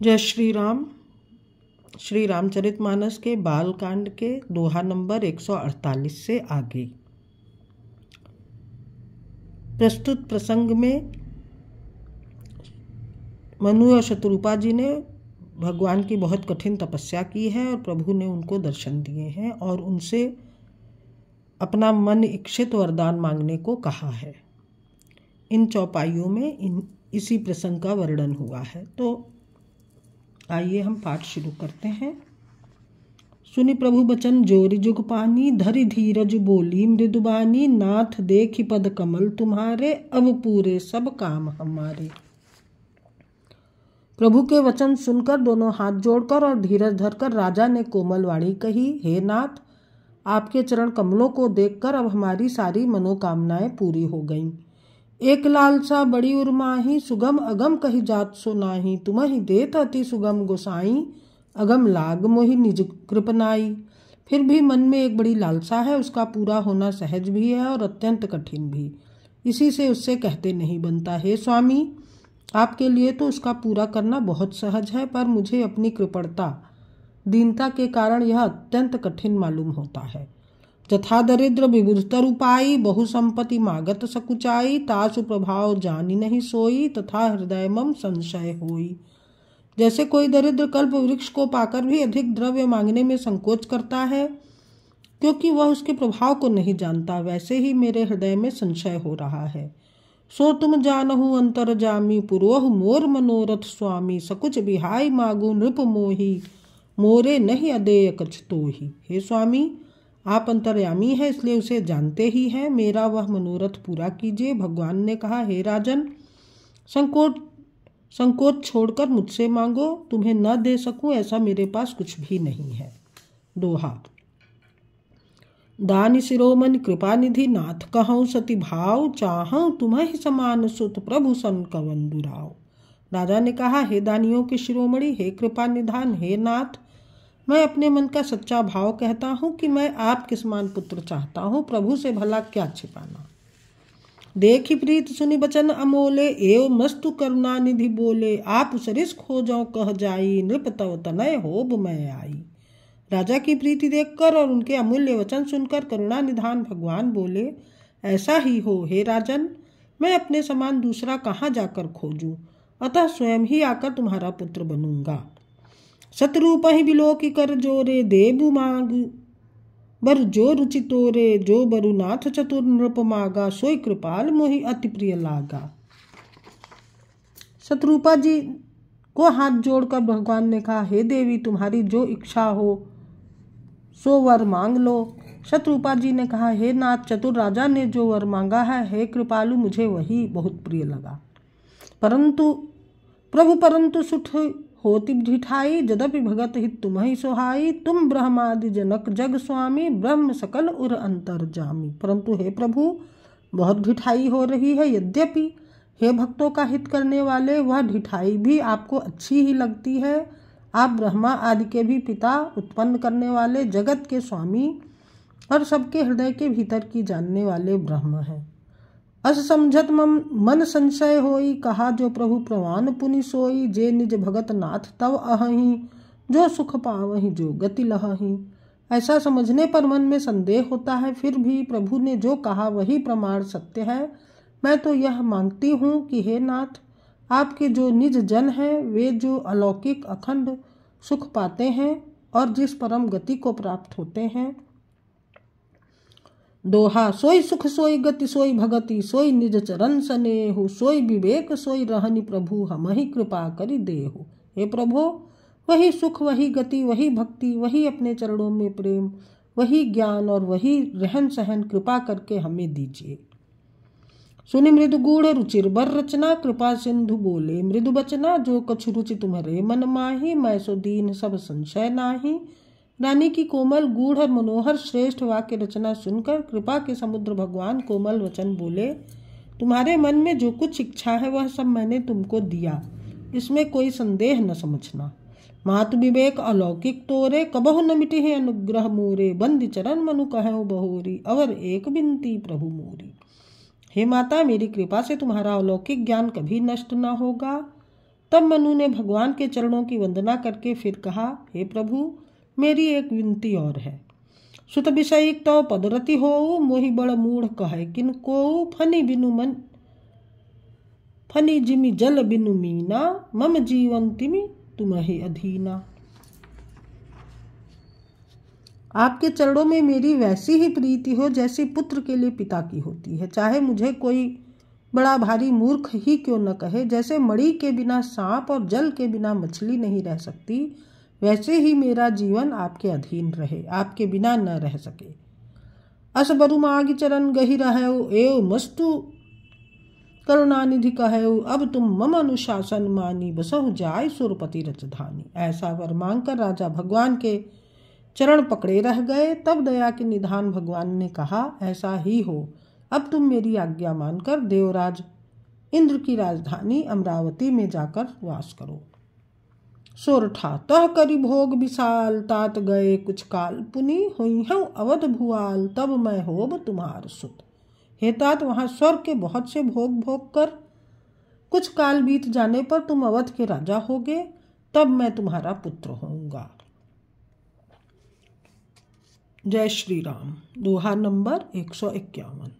जय श्री राम। श्री रामचरितमानस के बालकांड के दोहा नंबर 148 से आगे। प्रस्तुत प्रसंग में मनु और शत्रुपा जी ने भगवान की बहुत कठिन तपस्या की है और प्रभु ने उनको दर्शन दिए हैं और उनसे अपना मन इच्छित वरदान मांगने को कहा है। इन चौपाइयों में इसी प्रसंग का वर्णन हुआ है। तो आइए हम पाठ शुरू करते हैं। सुनि प्रभु बचन जोरि जुग पानी, धरि धीरज बोली मृदुबानी, नाथ देखि पद कमल तुम्हारे, अब पूरे सब काम हमारे। प्रभु के वचन सुनकर दोनों हाथ जोड़कर और धीरज धरकर राजा ने कोमल वाणी कही, हे नाथ, आपके चरण कमलों को देखकर अब हमारी सारी मनोकामनाएं पूरी हो गईं। एक लालसा बड़ी उर्माही, सुगम अगम कही जात सो नाही, तुम्हि देत अति सुगम गोसाई, अगम लाग मोहि निज कृपनाई। फिर भी मन में एक बड़ी लालसा है, उसका पूरा होना सहज भी है और अत्यंत कठिन भी, इसी से उससे कहते नहीं बनता। हे स्वामी, आपके लिए तो उसका पूरा करना बहुत सहज है, पर मुझे अपनी कृपणता दीनता के कारण यह अत्यंत कठिन मालूम होता है। जथा दरिद्र विबुधतर उपाई, बहु संपत्ति मागत सकुचाई, तासु प्रभाव जानी नहीं सोई, तथा हृदय मम संशय होई। जैसे कोई दरिद्र कल्प वृक्ष को पाकर भी अधिक द्रव्य मांगने में संकोच करता है क्योंकि वह उसके प्रभाव को नहीं जानता, वैसे ही मेरे हृदय में संशय हो रहा है। सो तुम जानहु अंतर जामी, पुरोह मोर मनोरथ स्वामी, सकुच बिहाई मागु नृप मोही, मोरे नहीं अदेय कछ तोही। हे स्वामी, आप अंतर्यामी हैं, इसलिए उसे जानते ही हैं, मेरा वह मनोरथ पूरा कीजिए। भगवान ने कहा, हे राजन, संकोच छोड़कर मुझसे मांगो, तुम्हें न दे सकूं ऐसा मेरे पास कुछ भी नहीं है। दोहा। दानि शिरोमणि कृपा निधि, नाथ कहूँ सती भाव, चाहूँ तुम्हें समान सुत, प्रभु सन कवन दुराव। राजा ने कहा, हे दानियों के शिरोमणि, हे कृपा निधान, हे नाथ, मैं अपने मन का सच्चा भाव कहता हूँ कि मैं आपके समान पुत्र चाहता हूँ, प्रभु से भला क्या छिपाना। देखी प्रीत सुनि बचन अमोले, एव मस्तु करुणा निधि बोले, आप सरिस खोजो कह जाई, नृप तव तनय होब मैं आई। राजा की प्रीति देखकर और उनके अमूल्य वचन सुनकर करुणा निधान भगवान बोले, ऐसा ही हो हे राजन, मैं अपने समान दूसरा कहाँ जाकर खोजूं, अतः स्वयं ही आकर तुम्हारा पुत्र बनूंगा। सतरूप ही बिलोकी कर जोरे, देबु मांग बर जो रुचि तोरे, जो बरु नाथ चतुर नृप मागा, सोई कृपाल मोहि अति प्रिय लागा। शत्रुपा जी को हाथ जोड़कर भगवान ने कहा, हे देवी, तुम्हारी जो इच्छा हो सो वर मांग लो। शत्रुपा जी ने कहा, हे नाथ, चतुर राजा ने जो वर मांगा है, हे कृपालु, मुझे वही बहुत प्रिय लगा। परंतु सुठ होति ढिठाई, जदपि भगत हित तुम्हि सोहाई, तुम ब्रह्मादि जनक जग स्वामी, ब्रह्म सकल उर अंतर जामी। परंतु हे प्रभु, बहुत ढिठाई हो रही है। यद्यपि हे भक्तों का हित करने वाले, वह ढिठाई भी आपको अच्छी ही लगती है। आप ब्रह्मा आदि के भी पिता, उत्पन्न करने वाले, जगत के स्वामी और सबके हृदय के भीतर की जानने वाले ब्रह्म हैं। अस समझत मन संशय होई, कहा जो प्रभु प्रवान पुनि सोई, जे निज भगत नाथ तव अहहि, जो सुख पावहि जो गति लहहि। ऐसा समझने पर मन में संदेह होता है, फिर भी प्रभु ने जो कहा वही प्रमाण सत्य है। मैं तो यह मांगती हूँ कि हे नाथ, आपके जो निज जन हैं, वे जो अलौकिक अखंड सुख पाते हैं और जिस परम गति को प्राप्त होते हैं। दोहा। सोई सुख सोई गति सोई भगति, सोई निज चरण सनेहु, सोई विवेक सोई रहनि प्रभु, हमहि कृपा करि देहु। हे प्रभु, वही सुख, वही गति, वही भक्ति, वही अपने चरणों में प्रेम, वही ज्ञान और वही रहन सहन कृपा करके हमें दीजिए। सुनि मृदु गूढ़ रुचिर बर रचना, कृपा सिंधु बोले मृदु बचना, जो कछु रुचि तुम्हारे मन माही, मैं सो दीन सब संशय नाही। रानी की कोमल गूढ़ और मनोहर श्रेष्ठ वाक्य रचना सुनकर कृपा के समुद्र भगवान कोमल वचन बोले, तुम्हारे मन में जो कुछ इच्छा है वह सब मैंने तुमको दिया, इसमें कोई संदेह न समझना। मातु विवेक अलौकिक तोरे, कबहु न मिटे है अनुग्रह मोरे, बंदी चरण मनु कहूँ बहोरी, अवर एक बिनती प्रभु मोरी। हे माता, मेरी कृपा से तुम्हारा अलौकिक ज्ञान कभी नष्ट न होगा। तब मनु ने भगवान के चरणों की वंदना करके फिर कहा, हे प्रभु, मेरी एक विनती और है। सुत विषयिक तो पदरति हो, मोहि बड़ मूढ़ कहे किनको, फनी बिनु मन फनी जिमि जल बिनु मीना, मम जीवन तिमि तुम्हि अधीना। आपके चरणों में मेरी वैसी ही प्रीति हो जैसी पुत्र के लिए पिता की होती है। चाहे मुझे कोई बड़ा भारी मूर्ख ही क्यों न कहे, जैसे मणि के बिना सांप और जल के बिना मछली नहीं रह सकती, वैसे ही मेरा जीवन आपके अधीन रहे, आपके बिना न रह सके। अस बरु मागी चरण गहि रहउ, एव मस्तु करुणानिधि कहउ, अब तुम मम अनुशासन मानी, बसहु जाय सुरपति रजधानी। ऐसा वर मांगकर राजा भगवान के चरण पकड़े रह गए। तब दया के निधान भगवान ने कहा, ऐसा ही हो, अब तुम मेरी आज्ञा मानकर देवराज इंद्र की राजधानी अमरावती में जाकर वास करो। सोरठा तह करि भोग विशाल, तात गए कुछ काल पुनि, हुईहूँ अवध भुआल, तब मैं होब तुम्हार सुत। हे तात, वहां स्वर्ग के बहुत से भोग भोग कर कुछ काल बीत जाने पर तुम अवध के राजा होगे, तब मैं तुम्हारा पुत्र होऊंगा। जय श्री राम। दोहा नंबर 151।